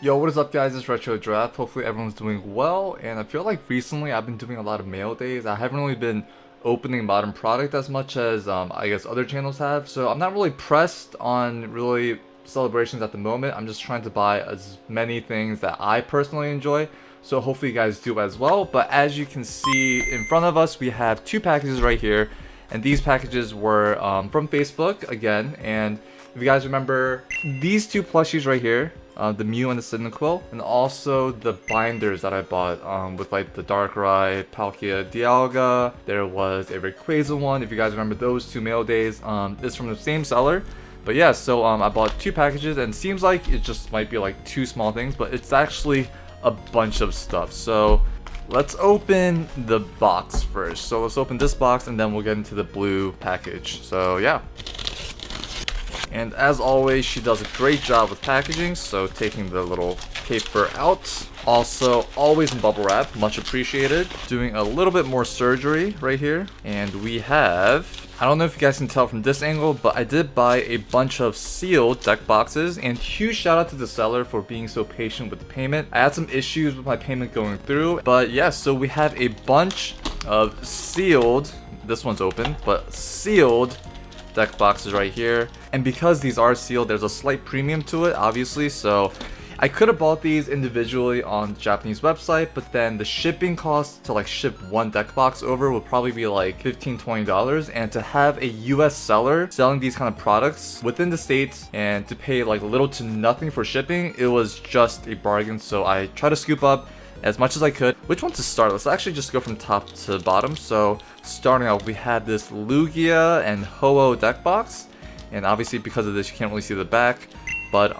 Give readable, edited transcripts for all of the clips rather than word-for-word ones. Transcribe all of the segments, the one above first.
Yo, what is up guys, it's Retro Draft. Hopefully everyone's doing well, and I feel like recently I've been doing a lot of mail days. I haven't really been opening modern product as much as I guess other channels have, so I'm not really pressed on really celebrations at the moment. I'm just trying to buy as many things that I personally enjoy, so hopefully you guys do as well. But as you can see in front of us, we have two packages right here, and these packages were from Facebook again. And if you guys remember these two plushies right here, the Mew and the Cyndaquil, and also the binders that I bought with like the Darkrai, Palkia, Dialga. There was a Rayquaza one, if you guys remember those two mail days. It's from the same seller. But yeah, so I bought two packages, and it seems like it just might be like two small things, but it's actually a bunch of stuff. So let's open the box first. So let's open this box and then we'll get into the blue package. So yeah. And as always, she does a great job with packaging, so taking the little paper out. Also, always in bubble wrap, much appreciated. Doing a little bit more surgery right here. And we have, I don't know if you guys can tell from this angle, but I did buy a bunch of sealed deck boxes, and huge shout out to the seller for being so patient with the payment. I had some issues with my payment going through, but yeah, so we have a bunch of sealed, this one's open, but sealed deck boxes right here. And because these are sealed, there's a slight premium to it, obviously, so I could have bought these individually on the Japanese website, but then the shipping cost to like ship one deck box over would probably be like $15-20, and to have a US seller selling these kind of products within the States and to pay like little to nothing for shipping, it was just a bargain. So I tried to scoop up as much as I could. Which one to start? Let's actually just go from top to bottom. So starting out, we had this Lugia and Ho-Oh deck box, and obviously because of this you can't really see the back, but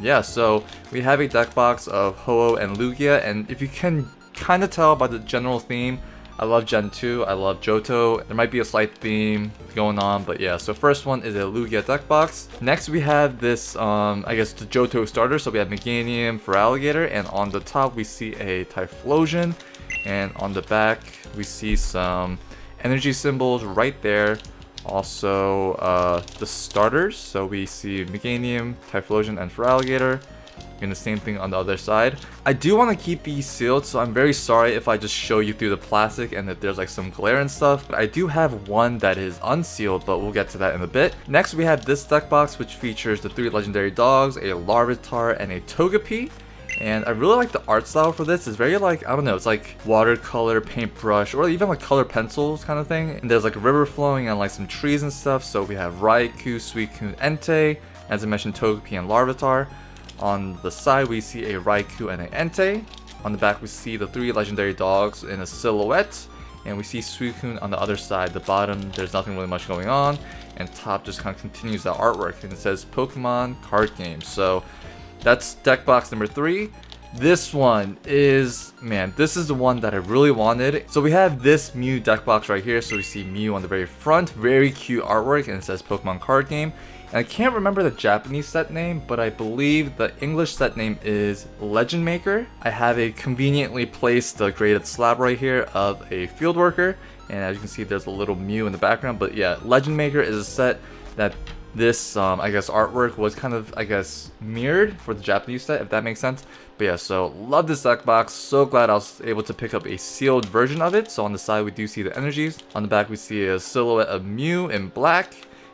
yeah, so we have a deck box of Ho-Oh and Lugia, and if you can kind of tell by the general theme, I love Gen 2, I love Johto. There might be a slight theme going on, but yeah, so first one is a Lugia deck box. Next we have this, I guess the Johto starter, so we have Meganium, Feraligatr, and on the top we see a Typhlosion, and on the back we see some energy symbols right there. Also, the starters, so we see Meganium, Typhlosion, and Feraligatr. And the same thing on the other side. I do want to keep these sealed, so I'm very sorry if I just show you through the plastic and that there's like some glare and stuff, but I do have one that is unsealed, but we'll get to that in a bit. Next we have this deck box, which features the 3 legendary dogs, a Larvitar, and a Togepi. And I really like the art style for this. It's very like, I don't know, it's like watercolor, paintbrush, or even like color pencils kind of thing. And there's like a river flowing and like some trees and stuff. So we have Raikou, Suicune, Entei, as I mentioned, Togepi and Larvitar. On the side we see a Raikou and an Entei. On the back we see the 3 legendary dogs in a silhouette. And we see Suicune on the other side. The bottom, there's nothing really much going on. And top just kind of continues the artwork. And it says Pokemon card game. So that's deck box number 3. This one is, man, this is the one that I really wanted. So we have this Mew deck box right here. So we see Mew on the very front, very cute artwork, and it says Pokemon card game. And I can't remember the Japanese set name, but I believe the English set name is Legend Maker. I have a conveniently placed graded slab right here of a field worker, and as you can see there's a little Mew in the background. But yeah, Legend Maker is a set that this I guess artwork was kind of, I guess, mirrored for the Japanese set, if that makes sense. But yeah, so love this deck box. So glad I was able to pick up a sealed version of it. So on the side we do see the energies. On the back we see a silhouette of Mew in black.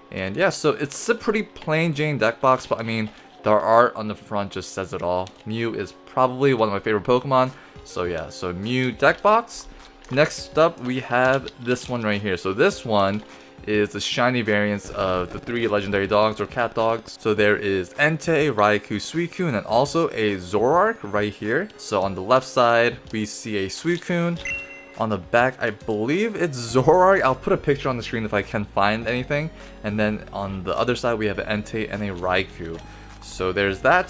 And yeah, so it's a pretty plain Jane deck box, but I mean, the art on the front just says it all. Mew is probably one of my favorite Pokemon. So yeah, so Mew deck box. Next up we have this one right here. So this one is the shiny variants of the 3 legendary dogs or cat dogs. So there is Entei, Raikou, Suicune, and also a Zoroark right here. So on the left side we see a Suicune. On the back, I believe it's Zoroark. I'll put a picture on the screen if I can find anything. And then on the other side, we have an Entei and a Raikou. So there's that.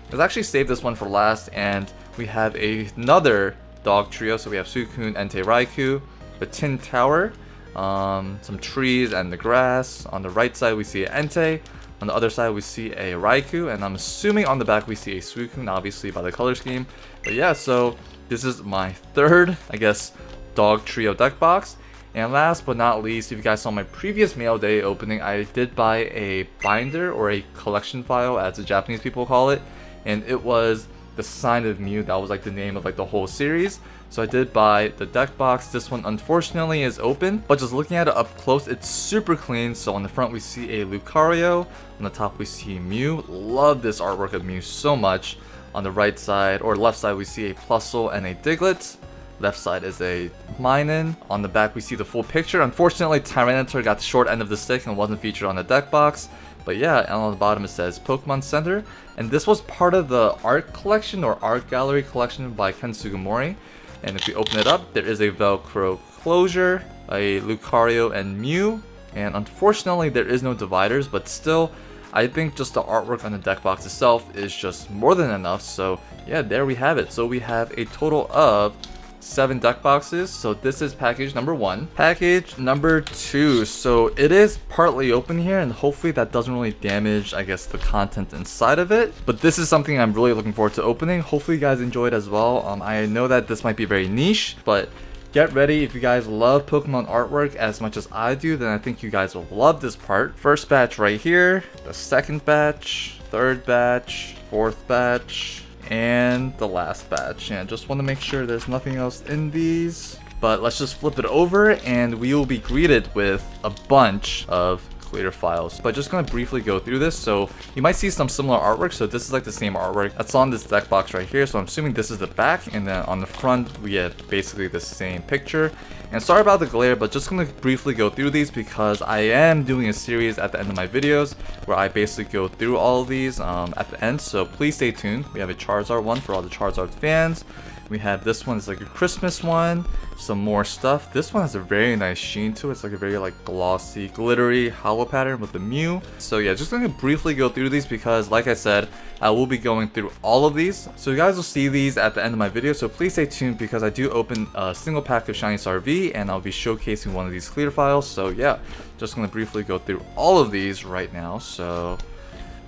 Let's actually save this one for last. And we have another dog trio. So we have Suicune, Entei, Raikou, the Tin Tower, some trees and the grass. On the right side, we see an Entei. On the other side, we see a Raikou. And I'm assuming on the back, we see a Suicune, obviously by the color scheme. But yeah, so this is my third, I guess, dog trio deck box. And last but not least, if you guys saw my previous mail day opening, I did buy a binder or a collection file, as the Japanese people call it, and it was the Sign of Mew. That was like the name of like the whole series. So I did buy the deck box. This one unfortunately is open, but just looking at it up close, it's super clean. So on the front we see a Lucario, on the top we see Mew. Love this artwork of Mew so much. On the right side or left side we see a Plusle and a Diglett. Left side is a Minun. On the back we see the full picture. Unfortunately Tyranitar got the short end of the stick and wasn't featured on the deck box. But yeah, and on the bottom it says Pokemon Center. And this was part of the art collection or art gallery collection by Ken Sugimori. And if we open it up, there is a Velcro closure, a Lucario and Mew. And unfortunately there is no dividers, but still, I think just the artwork on the deck box itself is just more than enough. So yeah, there we have it. So we have a total of 7 deck boxes. So this is package number 1. Package number 2. So it is partly open here, and hopefully that doesn't really damage, I guess, the content inside of it. But this is something I'm really looking forward to opening. Hopefully you guys enjoyed as well. I know that this might be very niche, but get ready. If you guys love Pokemon artwork as much as I do, then I think you guys will love this part. First batch right here, the second batch, third batch, fourth batch, and the last batch. And just want to make sure there's nothing else in these. But let's just flip it over and we will be greeted with a bunch of clear files. But just gonna briefly go through this. So you might see some similar artwork. So this is like the same artwork that's on this deck box right here. So I'm assuming this is the back, and then on the front we have basically the same picture. And sorry about the glare, but just gonna briefly go through these because I am doing a series at the end of my videos where I basically go through all of these at the end. So please stay tuned. We have a Charizard one for all the Charizard fans. We have this one, it's like a Christmas one, some more stuff. This one has a very nice sheen to it. It's like a very like glossy, glittery hollow pattern with the Mew. So yeah, just gonna briefly go through these because like I said, I will be going through all of these. So you guys will see these at the end of my video. So please stay tuned because I do open a single pack of Shiny Star V and I'll be showcasing one of these clear files. So yeah, just gonna briefly go through all of these right now. So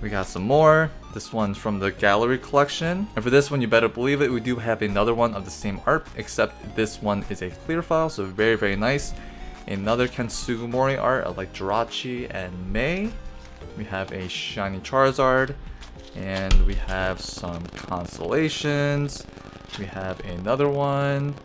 we got some more. This one's from the gallery collection. And for this one, you better believe it, we do have another one of the same art, except this one is a clear file, so very, very nice. Another Ken Sugimori art of like Jirachi and May. We have a shiny Charizard, and we have some constellations. We have another one.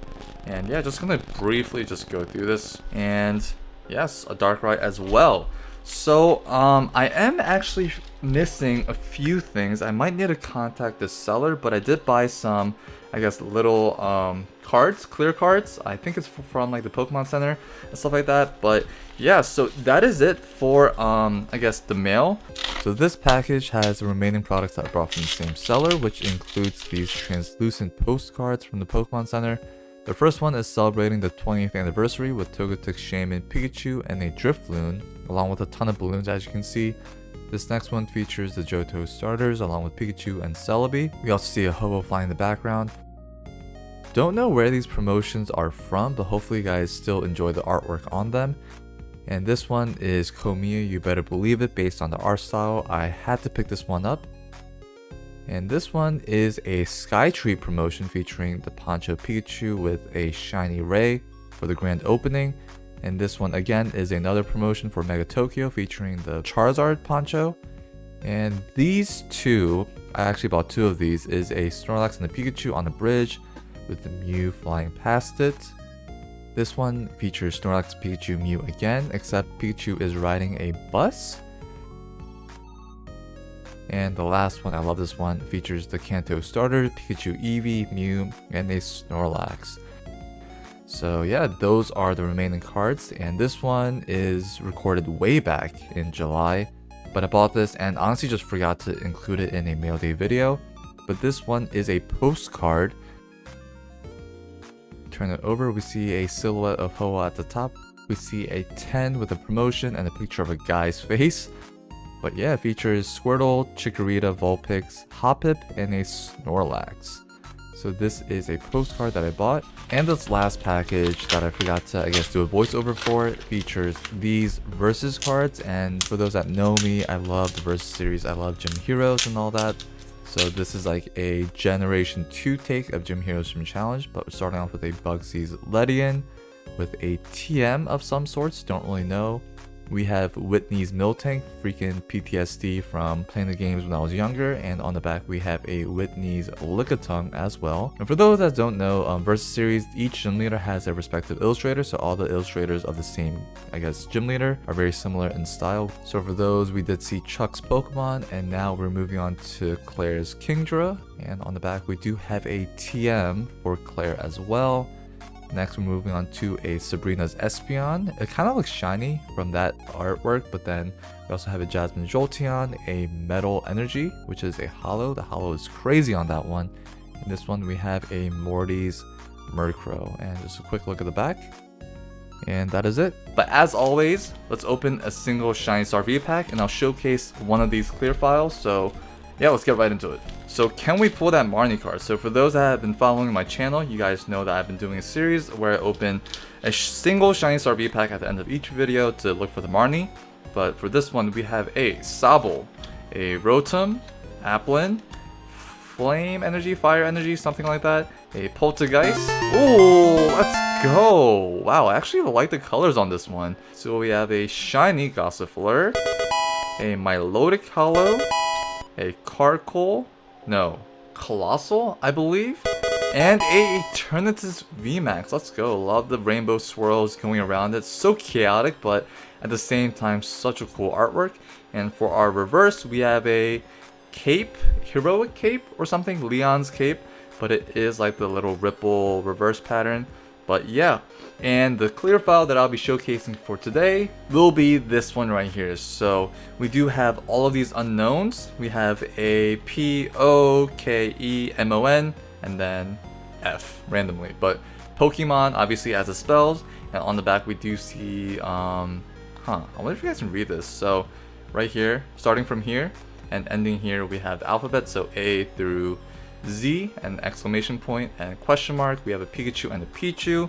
And yeah, just gonna briefly just go through this. And yes, a Darkrai as well. So I am actually missing a few things. I might need to contact the seller, but I did buy some, I guess, little cards, clear cards. I think it's from like the Pokemon Center and stuff like that. But yeah, so that is it for I guess the mail. So this package has the remaining products that I brought from the same seller, which includes these translucent postcards from the Pokemon Center. The first one is celebrating the 20th anniversary with Togetic, Shaman, Pikachu, and a Drifloon, along with a ton of balloons as you can see. This next one features the Johto starters along with Pikachu and Celebi. We also see a Ho-Oh flying in the background. Don't know where these promotions are from, but hopefully you guys still enjoy the artwork on them. And this one is Komiya, you better believe it, based on the art style. I had to pick this one up. And this one is a Skytree promotion featuring the Poncho Pikachu with a shiny Ray for the grand opening. And this one again is another promotion for Mega Tokyo featuring the Charizard Poncho. And these two, I actually bought 2 of these, is a Snorlax and a Pikachu on the bridge with the Mew flying past it. This one features Snorlax, Pikachu, Mew again, except Pikachu is riding a bus. And the last one, I love this one, features the Kanto starter, Pikachu, Eevee, Mew, and a Snorlax. So yeah, those are the remaining cards, and this one is recorded way back in July, but I bought this and honestly just forgot to include it in a mail day video. But this one is a postcard. Turn it over, we see a silhouette of Ho-Oh at the top. We see a 10 with a promotion and a picture of a guy's face. But yeah, it features Squirtle, Chikorita, Vulpix, Hoppip, and a Snorlax. So this is a postcard that I bought. And this last package that I forgot to, I guess, do a voiceover for, it features these Versus cards. And for those that know me, I love the Versus series. I love Gym Heroes and all that. So this is like a Generation 2 take of Gym Heroes Gym Challenge. But we're starting off with a Bugsy's Ledian with a TM of some sorts, don't really know. we have Whitney's Miltank, freaking PTSD from playing the games when I was younger. And on the back we have a Whitney's Lickitung as well. And for those that don't know, Versus Series, each gym leader has their respective illustrator, so all the illustrators of the same, I guess, gym leader are very similar in style. So for those, we did see Chuck's Pokemon, and now we're moving on to Claire's Kingdra. And on the back we do have a TM for Claire as well. Next, we're moving on to a Sabrina's Espeon. It kind of looks shiny from that artwork, but then we also have a Jasmine Jolteon, a Metal Energy, which is a holo. The holo is crazy on that one. In this one, we have a Morty's Murkrow. And just a quick look at the back. And that is it. But as always, let's open a single Shiny Star V-Pack, and I'll showcase one of these clear files. So yeah, let's get right into it. So can we pull that Marnie card? So for those that have been following my channel, you guys know that I've been doing a series where I open a single Shiny Star V-Pack at the end of each video to look for the Marnie. But for this one, we have a Sobble, a Rotom, Applin, Flame Energy, Fire Energy, something like that, a Poltergeist. Ooh, let's go. Wow, I actually like the colors on this one. So we have a Shiny Gossifleur, a Milotic Holo, a Colossal, I believe, and a Eternatus VMAX. Let's go. Love the rainbow swirls going around it. So chaotic, but at the same time, such a cool artwork. And for our reverse, we have a cape, heroic cape or something, Leon's cape, but it is like the little ripple reverse pattern. But yeah, and the clear file that I'll be showcasing for today will be this one right here. So we do have all of these unknowns. We have a Pokemon and then F randomly, but Pokemon obviously as the spells. And on the back we do see I wonder if you guys can read this. So right here, starting from here and ending here, we have the alphabet, so A through Z and exclamation point and question mark. We have a Pikachu and a Pichu,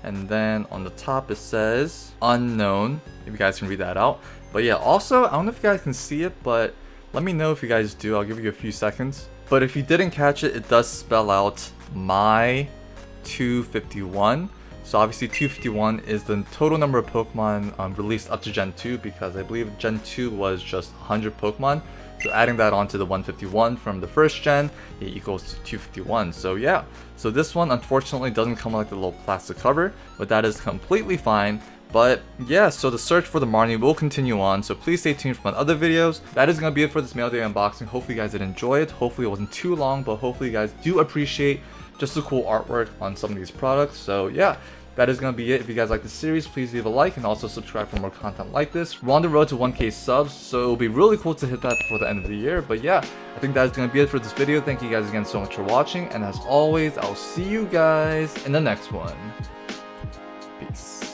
and then on the top it says unknown, if you guys can read that out. But yeah, also I don't know if you guys can see it, but let me know if you guys do. I'll give you a few seconds. But if you didn't catch it, it does spell out my 251. So obviously 251 is the total number of Pokemon released up to Gen 2, because I believe Gen 2 was just 100 Pokemon. So adding that onto the 151 from the first gen, it equals to 251. So yeah, so this one unfortunately doesn't come with like the little plastic cover, but that is completely fine. But yeah, so the search for the Marnie will continue on, so please stay tuned for my other videos. That is going to be it for this mail day unboxing. Hopefully you guys did enjoy it. Hopefully it wasn't too long, but hopefully you guys do appreciate just the cool artwork on some of these products. So yeah, that is going to be it. If you guys like the series, please leave a like and also subscribe for more content like this. We're on the road to 1K subs, so it'll be really cool to hit that before the end of the year. But yeah, I think that is going to be it for this video. Thank you guys again so much for watching, and as always, I'll see you guys in the next one. Peace.